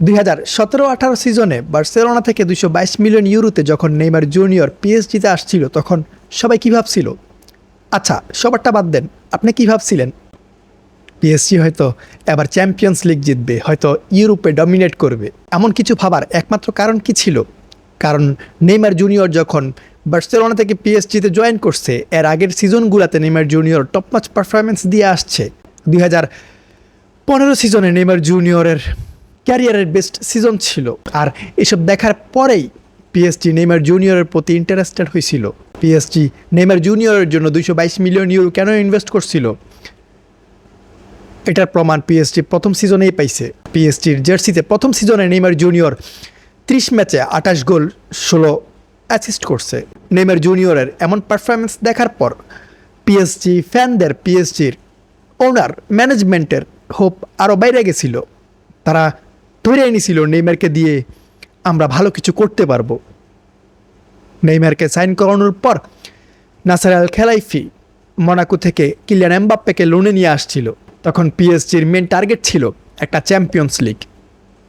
2017-18 সিজনে বার্সেলোনা থেকে 222 মিলিয়ন ইউরোতে যখন নেইমার জুনিয়র পিএসজিতে আসছিল তখন সবাই কী ভাবছিল? আচ্ছা, সবারটা বাদ দেন, আপনি কী ভাবছিলেন? পিএসজি হয়তো এবার চ্যাম্পিয়ন্স লিগ জিতবে, হয়তো ইউরোপে ডমিনেট করবে। এমন কিছু ভাবার একমাত্র কারণ কি ছিল? কারণ নেইমার জুনিয়র যখন বার্সেলোনা থেকে পিএসজিতে জয়েন করছে, এর আগের সিজনগুলোতে Neymar junior top match performance দিয়ে আসছে। 2015 সিজনে নেইমার জুনিয়রের ক্যারিয়ারের বেস্ট সিজন ছিল। আর এসব দেখার পরেই পিএসজি নেইমার জুনিয়রের প্রতি ইন্টারেস্টেড হয়েছিল। পিএসজি নেইমার জুনিয়রের জন্য 222 মিলিয়ন ইউরো কেন ইনভেস্ট করছিল, এটার প্রমাণ পিএসজি প্রথম সিজনেই পাইছে। পিএসজির জার্সিতে প্রথম সিজনে নেইমার জুনিয়র 30 ম্যাচে 28 গোল 16 অ্যাসিস্ট করছে। নেইমার জুনিয়রের এমন পারফরমেন্স দেখার পর পিএসজি ফ্যানদের, পিএসজির ওনার ম্যানেজমেন্টের হোপ আরও বাইরে গেছিল। তারা ধরে এনেছিল নেইমারকে দিয়ে আমরা ভালো কিছু করতে পারবো। নেইমারকে সাইন করানোর পর নাসার আল খেলাইফি মোনাকো থেকে কিলিয়ান এমবাপ্পেকে লোনে নিয়ে আসছিল। তখন পিএসজির মেন টার্গেট ছিল একটা চ্যাম্পিয়ন্স লিগ,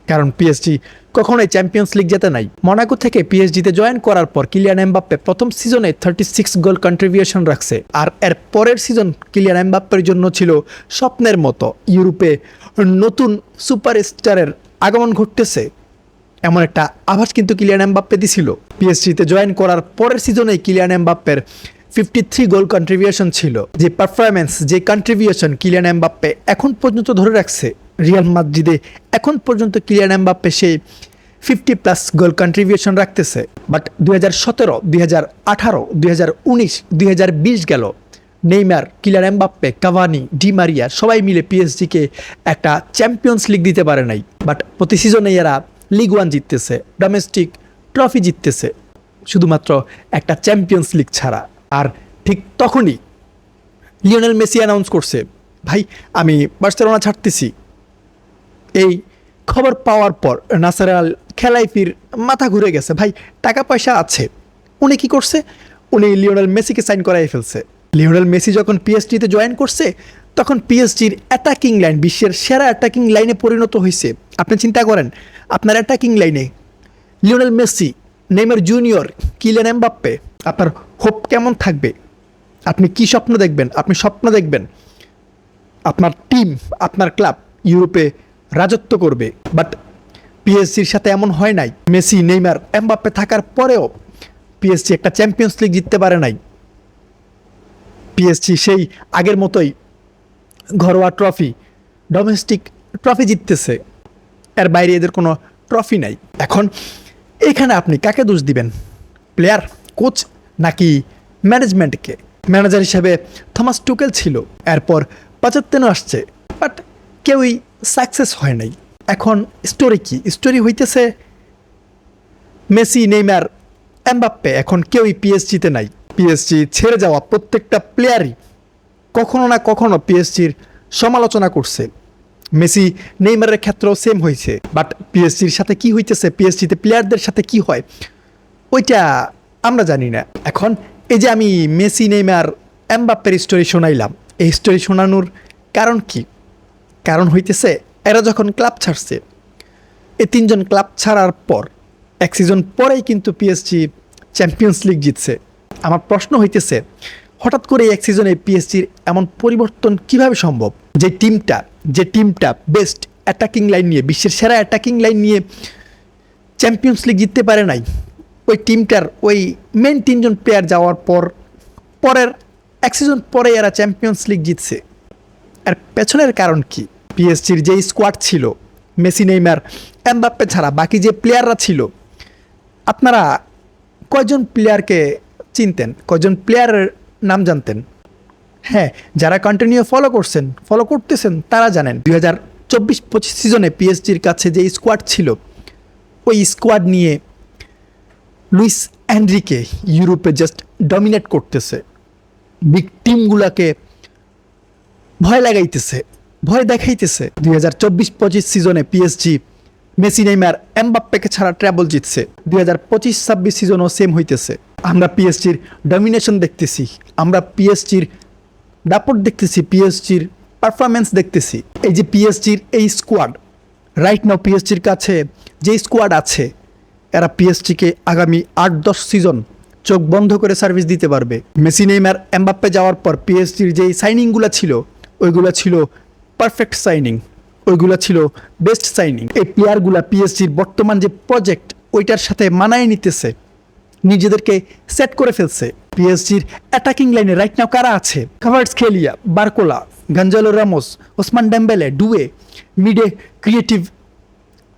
কারণ পিএসজি কখনোই চ্যাম্পিয়ন্স লিগ জেতে নাই। মোনাকো থেকে পিএসজিতে জয়েন করার পর কিলিয়ান এমবাপ্পে প্রথম সিজনে 36 গোল কন্ট্রিবিউশন রাখছে। আর এর পরের সিজন কিলিয়ান এমবাপ্পের জন্য ছিল স্বপ্নের মতো। ইউরোপে নতুন সুপারস্টারের আগমন ঘটতেছে এমন একটা আভাস কিন্তু কিলিয়ান এমবাপ্পে দিছিল। পিএসজিতে জয়েন করার পরের সিজনেই কিলিয়ান এমবাপ্পের 53 গোল কন্ট্রিবিউশন ছিল। যে পারফরমেন্স, যে কন্ট্রিবিউশন কিলিয়ান এমবাপ্পে এখন পর্যন্ত ধরে রাখছে রিয়াল মাদ্রিদে, এখন পর্যন্ত কিলিয়ান এমবাপ্পে সেই 50+ গোল কন্ট্রিবিউশন রাখতেছে। বাট 2017, 2018, 2019, 2020 গেল, Neymar, Kylian Mbappe, Cavani, Di Maria সবাই মিলে পিএসজিকে একটা চ্যাম্পিয়ন্স লিগ দিতে পারে নাই। বাট প্রতি সিজনে এরা লিগ 1 জিততেছে, ডোমেস্টিক ট্রফি জিততেছে, শুধুমাত্র একটা চ্যাম্পিয়ন্স লিগ ছাড়া। আর ঠিক তখনই লিওনেল মেসি অ্যানাউন্স করছে, ভাই আমি বার্সেলোনা ছাড়তেছি। এই খবর পাওয়ার পর নাসার আল খেলাইফির মাথা ঘুরে গেছে। ভাই টাকা পয়সা আছে, উনি কি করছে? উনি লিওনেল মেসিকে সাইন করাই ফেলছে। লিওনেল মেসি যখন পিএসজিতে জয়েন করছে তখন পিএসজির অ্যাটাকিং লাইন বিশ্বের সেরা অ্যাটাকিং লাইনে পরিণত হয়েছে। আপনি চিন্তা করেন, আপনার অ্যাটাকিং লাইনে Lionel Messi, Neymar junior, Kylian Mbappe, আপনার হোপ কেমন থাকবে? আপনি কি স্বপ্ন দেখবেন? আপনি স্বপ্ন দেখবেন আপনার টিম, আপনার ক্লাব ইউরোপে রাজত্ব করবে। বাট পিএসজির সাথে এমন হয় নাই। মেসি, নেইমার, এমবাপ্পে থাকার পরেও পিএসজি একটা চ্যাম্পিয়ন্স লিগ জিততে পারে নাই। পিএসজি সেই আগের মতোই ঘরোয়া ট্রফি, ডোমেস্টিক ট্রফি জিততেছে, এর বাইরে এদের কোনো ট্রফি নাই। এখন এখানে আপনি কাকে দোষ দিবেন? প্লেয়ার, কোচ, নাকি ম্যানেজমেন্টকে? ম্যানেজার হিসেবে থমাস টুকেল ছিল, এরপর পাচাত্তেনও আসছে, বাট কেউই সাকসেস হয় নাই। এখন স্টোরি কি? স্টোরি হইতেছে মেসি, নেইমার, এমবাপ্পে এখন কেউই পিএসজিতে নাই। পিএসজি ছেড়ে যাওয়া প্রত্যেকটা প্লেয়ারই কখনো না কখনো পিএসজির সমালোচনা করছে। মেসি, নেইমারের ক্ষেত্রেও সেম হয়েছে। বাট পিএসজির সাথে কি হইতেছে, পিএসজিতে প্লেয়ারদের সাথে কি হয়, ওইটা আমরা জানি না। এখন এই যে আমি মেসি, নেইমার, এমবাপ্পের স্টোরি শোনাইলাম, এই স্টোরি শোনানোর কারণ কি? কারণ হইতেছে এরা যখন ক্লাব ছাড়ছে, এই তিনজন ক্লাব ছাড়ার পর এক সিজন পরেই কিন্তু পিএসজি চ্যাম্পিয়ন্স লিগ জিতছে। আমার প্রশ্ন হইতেছে, হঠাৎ করে এক সিজনে পিএসজির এমন পরিবর্তন কিভাবে সম্ভব? যে টিমটা বেস্ট অ্যাটাকিং লাইন নিয়ে, বিশ্বের সেরা অ্যাটাকিং লাইন নিয়ে চ্যাম্পিয়ন্স লিগ জিততে পারে নাই, ওই টিমটার ওই মেন 3জন প্লেয়ার যাওয়ার পরের এক সিজন পরে এরা চ্যাম্পিয়ন্স লিগ জিতছে। আর পেছনের কারণ কি? পিএসজির যে স্কোয়াড ছিল, মেসি, নেইমার, এমবাপ্পে ছাড়া বাকি যে প্লেয়াররা ছিল, আপনারা কয়জন প্লেয়ারকে চিনতেন? কয়জন প্লেয়ারের নাম জানতেন? হ্যাঁ, যারা কন্টিনিউ ফলো করতেছেন তারা জানেন 2024-25 সিজনে পিএসজির কাছে যে স্কোয়াড ছিল, ওই স্কোয়াড নিয়ে লুইস এনরিকে ইউরোপে জাস্ট ডমিনেট করতেছে, বিগ টিমগুলোকে ভয় লাগাইতেছে, ভয় দেখাইতেছে। 2024-25 সিজনে পিএসজি মেসি, নেইমার, এমবাপ্পেকে ছাড়া ট্র্যাবল জিতছে। 2025-26 সিজনও সেম হইতেছে। আমরা পিএসজির ডমিনেশন দেখতেছি, আমরা পিএসজির দাপট দেখতেছি, পিএসজির পারফরমেন্স দেখতেছি। এই যে পিএসজির এই স্কোয়াড, রাইট নাও পিএসজির কাছে যে স্কোয়াড আছে এরা পিএসজিকে আগামী 8-10 সিজন চোখ বন্ধ করে সার্ভিস দিতে পারবে। মেসি নেইমার এমবাপ্পে যাওয়ার পর পিএসজির যেই সাইনিংগুলো ছিল ওইগুলো ছিল পারফেক্ট সাইনিং, ওইগুলো ছিল বেস্ট সাইনিং। এই প্লেয়ারগুলো পিএসজির বর্তমান যে প্রজেক্ট ওইটার সাথে মানায় নিতেছে, নিজেদেরকে সেট করে ফেলছে। পিএসজির অ্যাটাকিং লাইনে রাইট নাও কারা আছে? Kvaratskhelia, Barcola, Goncalo Ramos, Ousmane Dembele, Doue, মিডে ক্রিয়েটিভ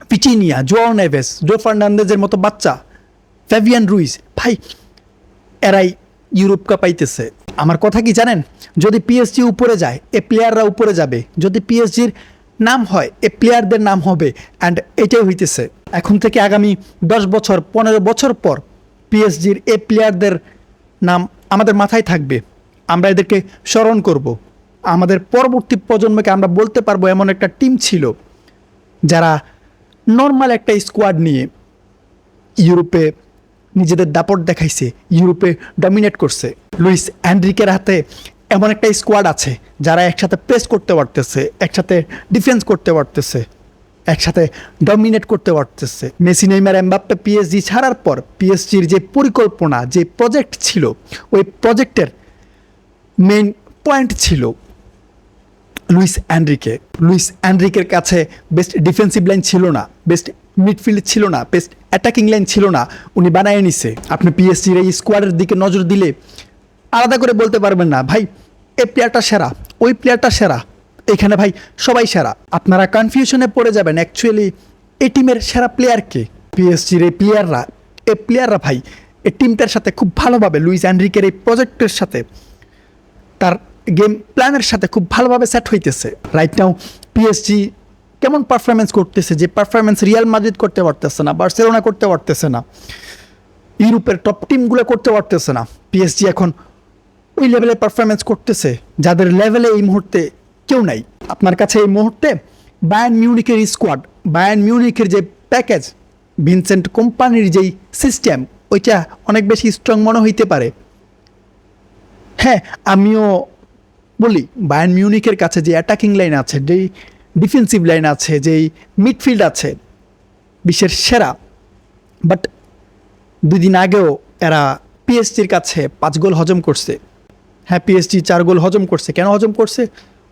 পিচিনিয়া, জোয়াও নেভেস, ডো ফার্নান্দেজের মতো বাচ্চা, ফ্যাভিয়ান রুইস। ভাই এরাই ইউরোপ কাপ পাইতেছে। আমার কথা কি জানেন, যদি পিএসজি উপরে যায় এ প্লেয়াররা উপরে যাবে, যদি পিএসজির নাম হয় এ প্লেয়ারদের নাম হবে। অ্যান্ড এটাই হইতেছে। এখন থেকে আগামী 10 বছর 15 বছর পর পিএসজির এ প্লেয়ারদের নাম আমাদের মাথায় থাকবে, আমরা এদেরকে স্মরণ করব। আমাদের পরবর্তী প্রজন্মকে আমরা বলতে পারবো এমন একটা টিম ছিল যারা নর্মাল একটা স্কোয়াড নিয়ে ইউরোপে নিজেদের দাপট দেখাইছে, ইউরোপে ডমিনেট করছে। লুইস এনরিকের হাতে এমন একটা স্কোয়াড আছে যারা একসাথে প্রেস করতে পারতেছে, একসাথে ডিফেন্স করতে পারতেছে, একসাথে ডমিনেট করতে পারতেছে। মেসি নেইমার এমবাপ্পে পিএসজি ছাড়ার পর পিএসজির যে পরিকল্পনা, যে প্রজেক্ট ছিল, ওই প্রজেক্টের মেইন পয়েন্ট ছিল লুইস এনরিকে। লুইস এনরিকের কাছে বেস্ট ডিফেন্সিভ লাইন ছিল না, বেস্ট মিডফিল্ড ছিল না, বেস্ট অ্যাটাকিং লাইন ছিল না, উনি বানায় নিছে। আপনি পিএসজির এই স্কোয়াডের দিকে নজর দিলে আলাদা করে বলতে পারবেন না ভাই এই প্লেয়ারটা সেরা, ওই প্লেয়ারটা সেরা, এখানে ভাই সবাই সেরা। আপনারা কনফিউশনে পড়ে যাবেন অ্যাকচুয়ালি এই টিমের সেরা প্লেয়ার কে। পিএসজির এই প্লেয়াররা ভাই এই টিমটার সাথে খুব ভালোভাবে লুইস এনরিকের এই প্রজেক্টের সাথে, তার গেম প্ল্যানের সাথে খুব ভালোভাবে সেট হইতেছে। রাইট নাও পিএসজি কেমন পারফরমেন্স করতেছে, যে পারফরমেন্স রিয়াল মাদ্রিদ করতে পারতেছে না, বার্সেলোনা করতে পারতেছে না, ইউরোপের টপ টিমগুলো করতে পারতেছে না। পিএসজি এখন ওই লেভেলে পারফরমেন্স করতেছে যাদের লেভেলে এই মুহূর্তে কেউ নাই। আপনার কাছে এই মুহূর্তে বায়ার্ন মিউনিকের স্কোয়াড, বায়ার্ন মিউনিকের যে প্যাকেজ, ভিনসেন্ট কোম্পানির যেই সিস্টেম, ওইটা অনেক বেশি স্ট্রং মনে হইতে পারে। হ্যাঁ, আমিও বলি বায়ার্ন মিউনিকের কাছে যে অ্যাটাকিং লাইন আছে, যেই ডিফেন্সিভ লাইন আছে, যেই মিডফিল্ড আছে, বিশ্বের সেরা। বাট 2 দিন আগেও এরা পিএসজির কাছে 5 গোল হজম করছে। হ্যাঁ, পিএসজি 4 গোল হজম করছে। কেন হজম করছে?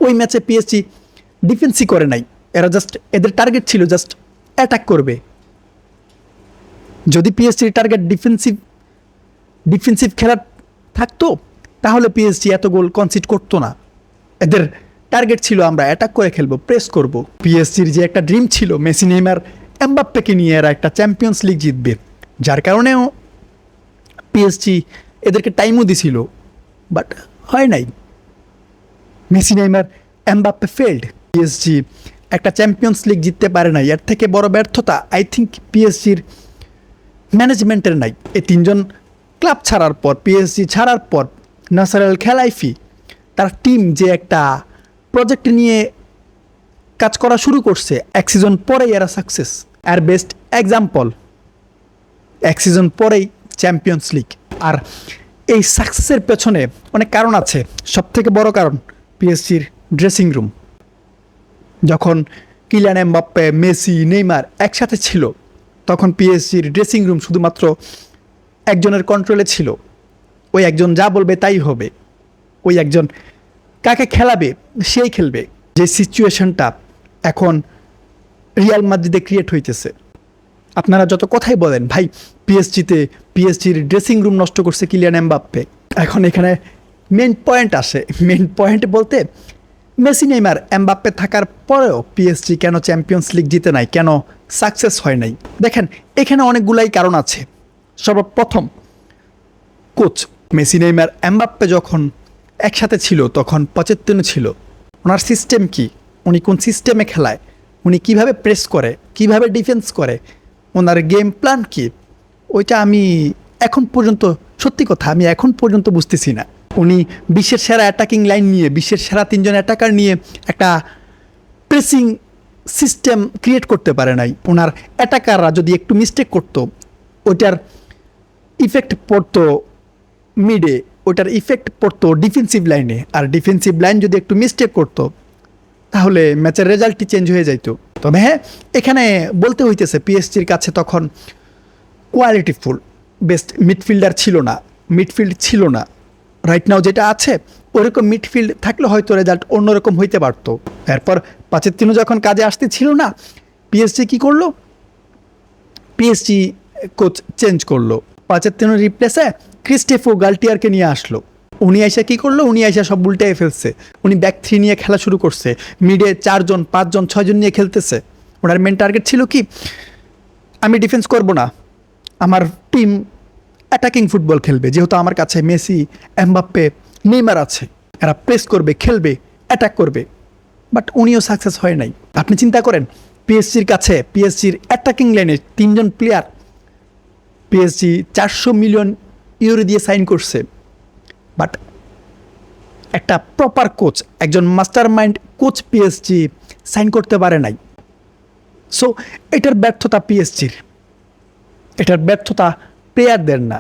ওই ম্যাচে পিএসজি ডিফেন্সই করে নাই, এরা জাস্ট এদের টার্গেট ছিল জাস্ট অ্যাটাক করবে। যদি পিএসজির টার্গেট ডিফেন্সিভ খেলা থাকতো তাহলে পিএসজি এত গোল কনসিড করতো না। এদের টার্গেট ছিল আমরা অ্যাটাক করে খেলবো, প্রেস করব। পিএসজির যে একটা ড্রিম ছিল মেসি নেইমার এমবাপ্পেকে নিয়ে এরা একটা চ্যাম্পিয়ন্স লিগ জিতবে, যার কারণেও পিএসজি এদেরকে টাইমও দিছিল, বাট হয় নাই। Messi Neymar Mbappe failed, PSG একটা চ্যাম্পিয়ন্স লিগ জিততে পারে নাই। এর থেকে বড় ব্যর্থতা আই থিঙ্ক পিএসজির ম্যানেজমেন্টের নাই। এই 3 জন ক্লাব ছাড়ার পর, পিএসজি ছাড়ার পর নাসের আল খেলাইফি তার টিম যে একটা প্রজেক্ট নিয়ে কাজ করা শুরু করছে, 1 সিজন পরেই এরা সাকসেস। আর বেস্ট এক্সাম্পল 1 সিজন পরেই চ্যাম্পিয়ন্স লিগ। আর এই সাকসেসের পেছনে অনেক কারণ আছে। সবথেকে বড় কারণ পিএসজির ড্রেসিং রুম। যখন কিলিয়ান এমবাপ্পে, মেসি, নেইমার একসাথে ছিল তখন পিএসজির ড্রেসিং রুম শুধুমাত্র একজনের কন্ট্রোলে ছিল। ওই একজন যা বলবে তাই হবে, ওই একজন কাকে খেলাবে সেই খেলবে। যে সিচুয়েশনটা এখন রিয়াল মাদ্রিদে ক্রিয়েট হইতেছে, আপনারা যত কথাই বলেন ভাই পিএসজির ড্রেসিং রুম নষ্ট করছে কিলিয়ান এমবাপ্পে, এখন এখানে মেন পয়েন্ট আসে। মেন পয়েন্ট বলতে মেসি নেইমার এমবাপ্পে থাকার পরেও পিএসজি কেন চ্যাম্পিয়ন্স লিগ জিতে নাই, কেন সাকসেস হয় নাই? দেখেন এখানে অনেকগুলাই কারণ আছে। সর্বপ্রথম কোচ। মেসি নেইমার এমবাপ্পে যখন একসাথে ছিল তখন পচেত্তিনো ছিল। ওনার সিস্টেম কি, উনি কোন সিস্টেমে খেলায়, উনি কিভাবে প্রেস করে, কিভাবে ডিফেন্স করে, ওনার গেম প্ল্যান কি, ওইটা আমি এখন পর্যন্ত, সত্যি কথা আমি এখন পর্যন্ত বুঝতেছি না। উনি বিশ্বের সেরা অ্যাটাকিং লাইন নিয়ে, বিশ্বের সেরা 3 জন অ্যাটাকার নিয়ে একটা প্রেসিং সিস্টেম ক্রিয়েট করতে পারে নাই। ওনার অ্যাটাকাররা যদি একটু মিস্টেক করতো ওইটার ইফেক্ট পড়তো মিডে, ওটার ইফেক্ট পড়তো ডিফেন্সিভ লাইনে। আর ডিফেন্সিভ লাইন যদি একটু মিস্টেক করতো তাহলে ম্যাচের রেজাল্টটি চেঞ্জ হয়ে যাইতো। তবে হ্যাঁ, এখানে বলতে হইতেছে পিএসজির কাছে তখন কোয়ালিটিফুল বেস্ট মিডফিল্ডার ছিল না, মিডফিল্ড ছিল না। রাইট নাও যেটা আছে ওরকম মিডফিল্ড থাকলে হয়তো রেজাল্ট অন্যরকম হইতে পারতো। এরপর পাচেত্তিনো যখন কাজে আসতে ছিল না, পিএসজি কি করলো, পিএসজি কোচ চেঞ্জ করলো। পাচেত্তিনোর রিপ্লেসে ক্রিস্টেফো গাল্টিয়ারকে নিয়ে আসলো। উনি আইসা কি করলো, উনি আইসা সব উল্টে ফেলছে। উনি ব্যাক থ্রি নিয়ে খেলা শুরু করছে, মিডে 4 জন 5 জন 6 জন নিয়ে খেলতেছে। ওনার মেন টার্গেট ছিল কি, আমি ডিফেন্স করব না, আমার টিম অ্যাটাকিং ফুটবল খেলবে, যেহেতু আমার কাছে মেসি, এমবাপ্পে, নেইমার আছে, এরা প্রেস করবে, খেলবে, অ্যাটাক করবে। বাট উনিও সাকসেস হয় নাই। আপনি চিন্তা করেন, পিএসজির কাছে, পিএসজির অ্যাটাকিং লাইনে 3 জন প্লেয়ার পিএসজি 400 মিলিয়ন ইউরো দিয়ে সাইন করছে। বাট একটা প্রপার কোচ, একজন mastermind coach PSG sign করতে পারে নাই। সো এটার ব্যর্থতা পিএসজির, এটার ব্যর্থতা প্লেয়ারদের না,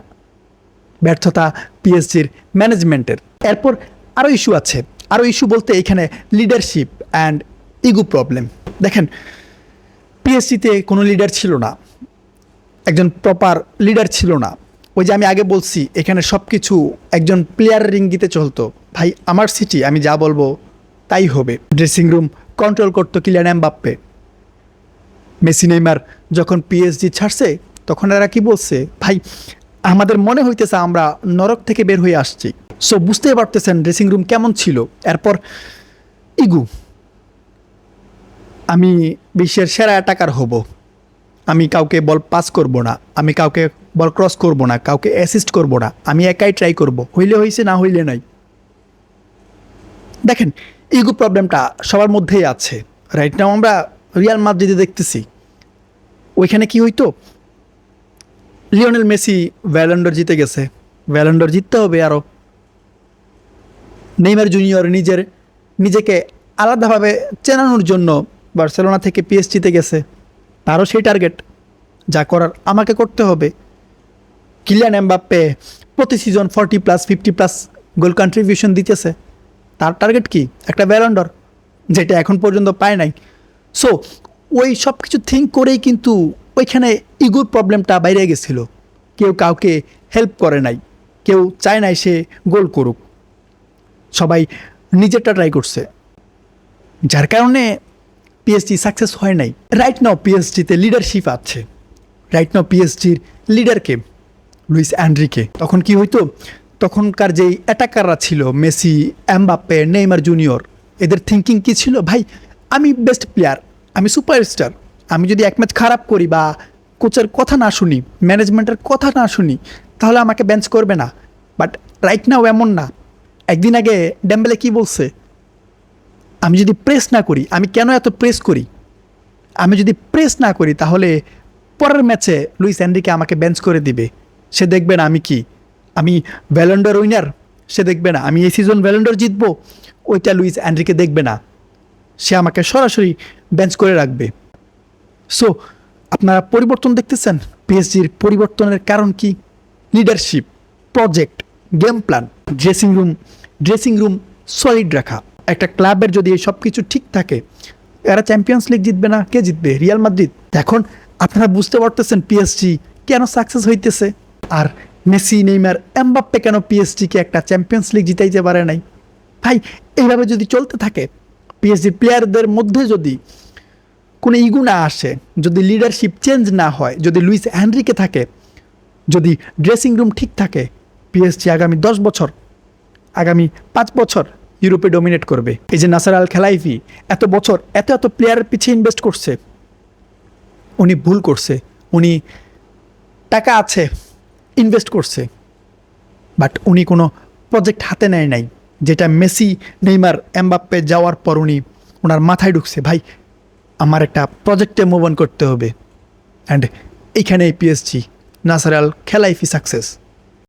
ব্যর্থতা পিএসজির ম্যানেজমেন্টের। এরপর আরও ইস্যু আছে, আরও ইস্যু বলতে এখানে লিডারশিপ অ্যান্ড ইগো প্রবলেম। দেখেন, পিএসজিতে কোনো লিডার ছিল না, একজন প্রপার লিডার ছিল না। ওই যে আমি আগে বলছি, এখানে সব কিছু একজন প্লেয়ারের ইঙ্গিতে চলতো। ভাই আমার সিটি, আমি যা বলবো তাই হবে। ড্রেসিং রুম কন্ট্রোল করতো কিলিয়ান এমবাপ্পে। মেসি নেইমার যখন পিএসজি ছাড়ছে তখন এরা কি বলছে, ভাই আমাদের মনে হইতেছে আমরা নরক থেকে বের হয়ে আসছি। সো বুঝতেই পারতেছেন ড্রেসিং রুম কেমন ছিল। এরপর ইগু, আমি বিশ্বের সেরা অ্যাটাকার হব, আমি কাউকে বল পাস করব না, আমি কাউকে বল ক্রস করব না, কাউকে অ্যাসিস্ট করব না, আমি একাই ট্রাই করব, হইলে হয়েছে, না হইলে নাই। দেখেন, ইগো প্রবলেমটা সবার মধ্যেই আছে। রাইট নাও আমরা রিয়াল মাদ্রিদে দেখতেছি, ওইখানে কি হইতো, লিওনেল মেসি ব্যালন্ডর জিতে গেছে, ব্যালন্ডর জিততে হবে আরও। নেইমার জুনিয়র নিজেকে আলাদাভাবে চেনানোর জন্য বার্সেলোনা থেকে পিএসজিতে গেছে, তারও সেই টার্গেট, যা করার আমাকে করতে হবে। কিলিয়ান এমবাপ্পে প্রতি সিজন 40+, 50+ গোল কন্ট্রিবিউশন দিতেছে, তার টার্গেট কি, একটা ব্যালন্ডর, যেটা এখন পর্যন্ত পায় নাই। সো ওই সব কিছু থিঙ্ক করেই কিন্তু ওইখানে ইগোর প্রবলেমটা বাইরে গেছিল। কেউ কাউকে হেল্প করে নাই, কেউ চায় নাই সে গোল করুক, সবাই নিজেরটা ট্রাই করছে, যার কারণে পিএসজি সাকসেস হয় নাই। রাইট নাও পিএসজিতে লিডারশিপ আছে, রাইট নাও পিএসজির লিডারকে লুইস এনরিকে। তখন কি হইতো, তখনকার যেই অ্যাটাকাররা ছিল মেসি, এমবাপ্পে, নেইমার জুনিয়র, এদের থিঙ্কিং কী ছিল, ভাই আমি বেস্ট প্লেয়ার, আমি সুপারস্টার, আমি যদি এক ম্যাচ খারাপ করি বা কোচের কথা না শুনি, ম্যানেজমেন্টের কথা না শুনি, তাহলে আমাকে বেঞ্চ করবে না। বাট রাইট নাও এমন না। একদিন আগে ডেম্বেলে কি বলছে, আমি যদি প্রেস না করি, আমি কেন এত প্রেস করি, আমি যদি প্রেস না করি তাহলে পরের ম্যাচে লুইস এনরিকে আমাকে বেঞ্চ করে দিবে। সে দেখবে না আমি কি, আমি ব্যালন্ডর উইনার, সে দেখবে না আমি এই সিজন ব্যালন্ডর জিতবো, ওইটা লুইস এনরিকে দেখবে না, সে আমাকে সরাসরি বেঞ্চ করে রাখবে। সো আপনারা পরিবর্তন দেখতেছেন, পিএসজির পরিবর্তনের কারণ কি, leadership, project, game plan, dressing room solid রাখা। একটা ক্লাবের যদি এই সব কিছু ঠিক থাকে, এরা চ্যাম্পিয়ন্স লিগ জিতবে না, কে জিতবে, রিয়াল মাদ্রিদ। এখন আপনারা বুঝতে পারতেছেন পিএসজি কেন সাকসেস হইতেছে, আর মেসি, নেইমার, এমবাপ্পে কেন পিএসজিকে একটা চ্যাম্পিয়ন্স লিগ জিতাইতে পারে নাই। ভাই এইভাবে যদি চলতে থাকে, পিএসজির প্লেয়ারদের মধ্যে যদি কোনো ইগো না আসে, যদি লিডারশিপ চেঞ্জ না হয়, যদি লুইস এনরিকে থাকে, যদি ড্রেসিং রুম ঠিক থাকে, পিএসজি আগামী 10 বছর, আগামী 5 বছর ইউরোপে ডমিনেট করবে। এই যে নাসার আল খেলাইফি এত বছর এত প্লেয়ারের পিছিয়ে ইনভেস্ট করছে, উনি ভুল করছে, উনি টাকা আছে ইনভেস্ট করছে, বাট উনি কোনো প্রজেক্ট হাতে নেয় নাই, যেটা মেসি, নেইমার, এমবাপ্পে যাওয়ার পর ওনার মাথায় ঢুকছে, ভাই আমার একটা প্রজেক্টে মুভ অন করতে হবে। অ্যান্ড এইখানে পিএসজি, নাসার আল খেলাইফি সাকসেস।